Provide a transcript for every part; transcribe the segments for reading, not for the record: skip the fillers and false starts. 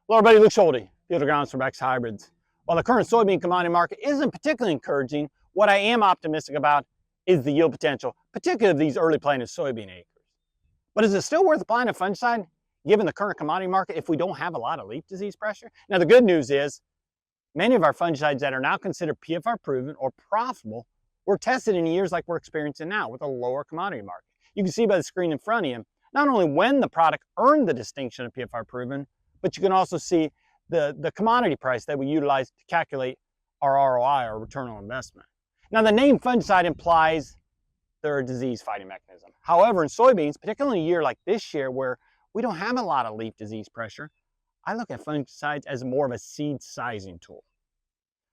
Hello everybody, Luke Schulte, field agronomist for Beck's Hybrids. While the current soybean commodity market isn't particularly encouraging, what I am optimistic about is the yield potential, particularly of these early planted soybean acres. But is it still worth applying a fungicide given the current commodity market if we don't have a lot of leaf disease pressure? Now the good news is many of our fungicides that are now considered PFR proven or profitable were tested in years like we're experiencing now with a lower commodity market. You can see by the screen in front of you not only when the product earned the distinction of PFR proven, but you can also see the commodity price that we utilize to calculate our ROI, or return on investment. Now the name fungicide implies they're a disease fighting mechanism. However, in soybeans, particularly in a year like this year where we don't have a lot of leaf disease pressure, I look at fungicides as more of a seed sizing tool.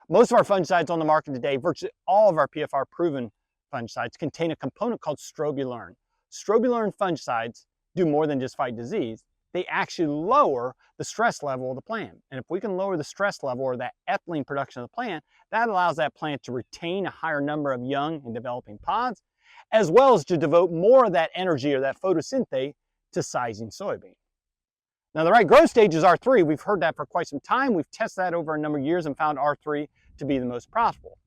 Most of our fungicides on the market today, virtually all of our PFR proven fungicides, contain a component called strobilurin. Strobilurin fungicides do more than just fight disease. They actually lower the stress level of the plant. And if we can lower the stress level or that ethylene production of the plant, that allows that plant to retain a higher number of young and developing pods, as well as to devote more of that energy or that photosynthese to sizing soybean. Now the right growth stage is R3. We've heard that for quite some time. We've tested that over a number of years and found R3 to be the most profitable.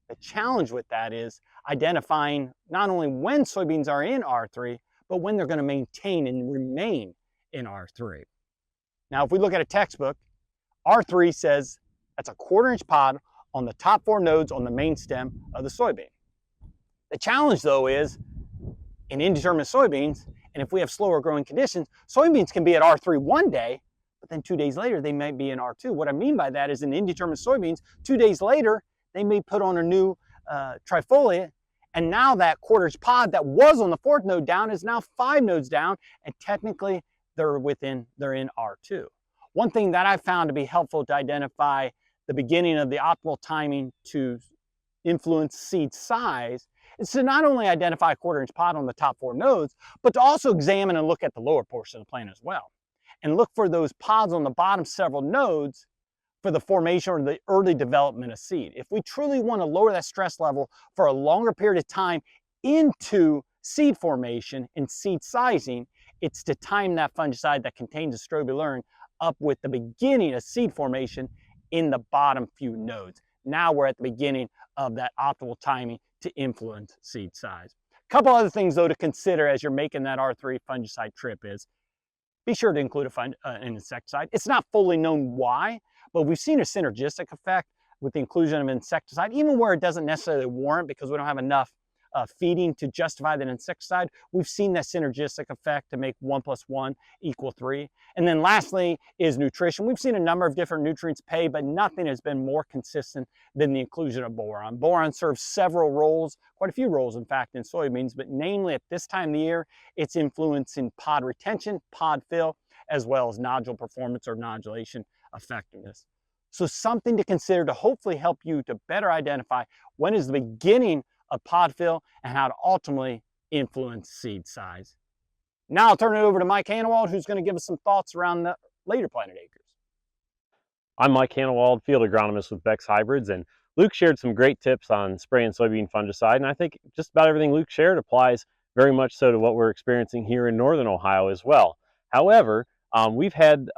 The challenge with that is identifying not only when soybeans are in R3, but when they're going to maintain and remain in R3. Now, if we look at a textbook, R3 says that's a 1/4 inch pod on the top 4 nodes on the main stem of the soybean. The challenge though is in indeterminate soybeans, and if we have slower growing conditions, soybeans can be at R3 one day, but then 2 days later they might be in R2. What I mean by that is in indeterminate soybeans, 2 days later they may put on a new trifoliate, and now that 1/4 inch pod that was on the 4th node down is now 5 nodes down, and technically they're in R2. One thing that I found to be helpful to identify the beginning of the optimal timing to influence seed size is to not only identify a 1/4 inch pod on the top 4 nodes, but to also examine and look at the lower portion of the plant as well. And look for those pods on the bottom several nodes for the formation or the early development of seed. If we truly want to lower that stress level for a longer period of time into seed formation and seed sizing, it's to time that fungicide that contains the strobilurin up with the beginning of seed formation in the bottom few nodes. Now we're at the beginning of that optimal timing to influence seed size. A couple other things though to consider as you're making that R3 fungicide trip is be sure to include an insecticide. It's not fully known why, but we've seen a synergistic effect with the inclusion of insecticide, even where it doesn't necessarily warrant because we don't have enough feeding to justify that insecticide. We've seen that synergistic effect to make 1 + 1 = 3. And then lastly is nutrition. We've seen a number of different nutrients pay, but nothing has been more consistent than the inclusion of boron. Boron serves several roles, quite a few roles in fact, in soybeans, but namely at this time of the year, it's influencing pod retention, pod fill, as well as nodule performance or nodulation effectiveness. So something to consider to hopefully help you to better identify when is the beginning of pod fill and how to ultimately influence seed size. Now I'll turn it over to Mike Hannewald, who's going to give us some thoughts around the later planted acres. I'm Mike Hannewald, field agronomist with Beck's Hybrids, and Luke shared some great tips on spraying soybean fungicide, and I think just about everything Luke shared applies very much so to what we're experiencing here in northern Ohio as well. However, we've had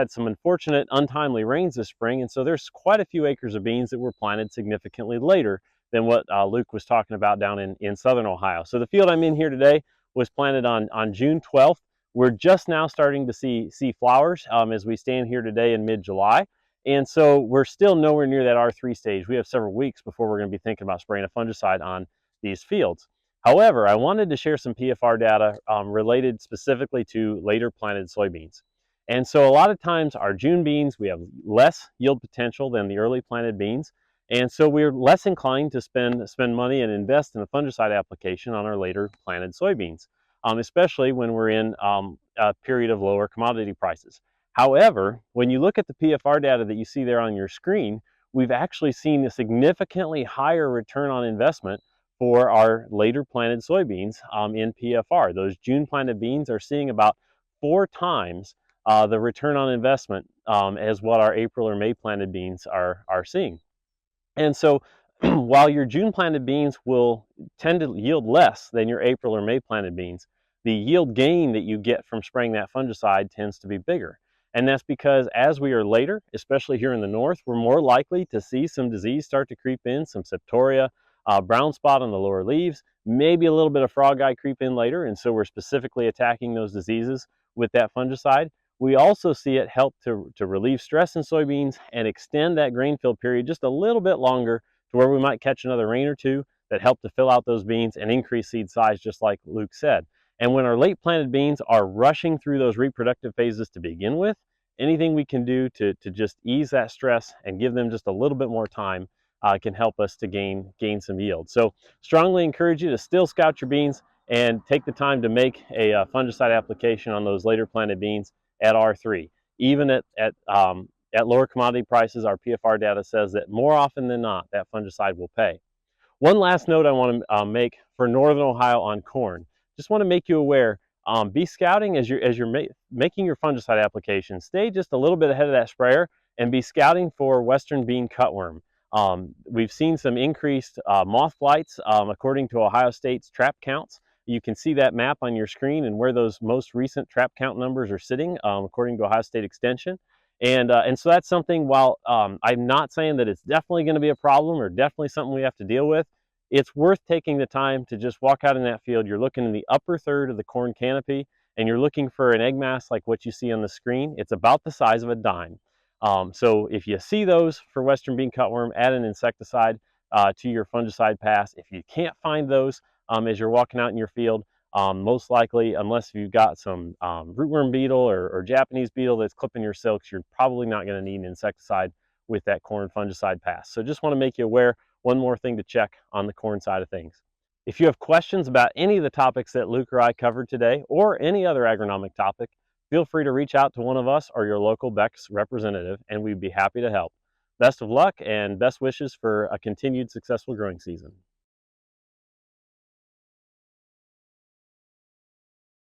some unfortunate untimely rains this spring, and so there's quite a few acres of beans that were planted significantly later than what Luke was talking about down in southern Ohio. So the field I'm in here today was planted on June 12th. We're just now starting to see flowers as we stand here today in mid-July. And so we're still nowhere near that R3 stage. We have several weeks before we're going to be thinking about spraying a fungicide on these fields. However, I wanted to share some PFR data related specifically to later planted soybeans. And so a lot of times our June beans, we have less yield potential than the early planted beans. And so we're less inclined to spend money and invest in a fungicide application on our later planted soybeans, especially when we're in a period of lower commodity prices. However, when you look at the PFR data that you see there on your screen, we've actually seen a significantly higher return on investment for our later planted soybeans in PFR. Those June planted beans are seeing about 4 times the return on investment as what our April or May planted beans are seeing. And so while your June planted beans will tend to yield less than your April or May planted beans, the yield gain that you get from spraying that fungicide tends to be bigger. And that's because as we are later, especially here in the north, we're more likely to see some disease start to creep in, some septoria, brown spot on the lower leaves, maybe a little bit of frog eye creep in later. And so we're specifically attacking those diseases with that fungicide. We also see it help to relieve stress in soybeans and extend that grain fill period just a little bit longer to where we might catch another rain or two that help to fill out those beans and increase seed size, just like Luke said. And when our late planted beans are rushing through those reproductive phases to begin with, anything we can do to just ease that stress and give them just a little bit more time can help us to gain some yield. So strongly encourage you to still scout your beans and take the time to make a fungicide application on those later planted beans at R3. Even at lower commodity prices, our PFR data says that more often than not, that fungicide will pay. One last note I want to make for Northern Ohio on corn. Just want to make you aware, be scouting as you're making your fungicide application. Stay just a little bit ahead of that sprayer and be scouting for western bean cutworm. We've seen some increased moth flights according to Ohio State's trap counts. You can see that map on your screen and where those most recent trap count numbers are sitting according to Ohio State Extension. And so that's something, while I'm not saying that it's definitely going to be a problem or definitely something we have to deal with, it's worth taking the time to just walk out in that field. You're looking in the upper third of the corn canopy and you're looking for an egg mass like what you see on the screen. It's about the size of a dime. So if you see those for western bean cutworm, add an insecticide to your fungicide pass. If you can't find those as you're walking out in your field, most likely, unless you've got some rootworm beetle or Japanese beetle that's clipping your silks, you're probably not going to need an insecticide with that corn fungicide pass. So just want to make you aware, one more thing to check on the corn side of things. If you have questions about any of the topics that Luke or I covered today, or any other agronomic topic, feel free to reach out to one of us or your local Beck's representative, and we'd be happy to help. Best of luck and best wishes for a continued successful growing season.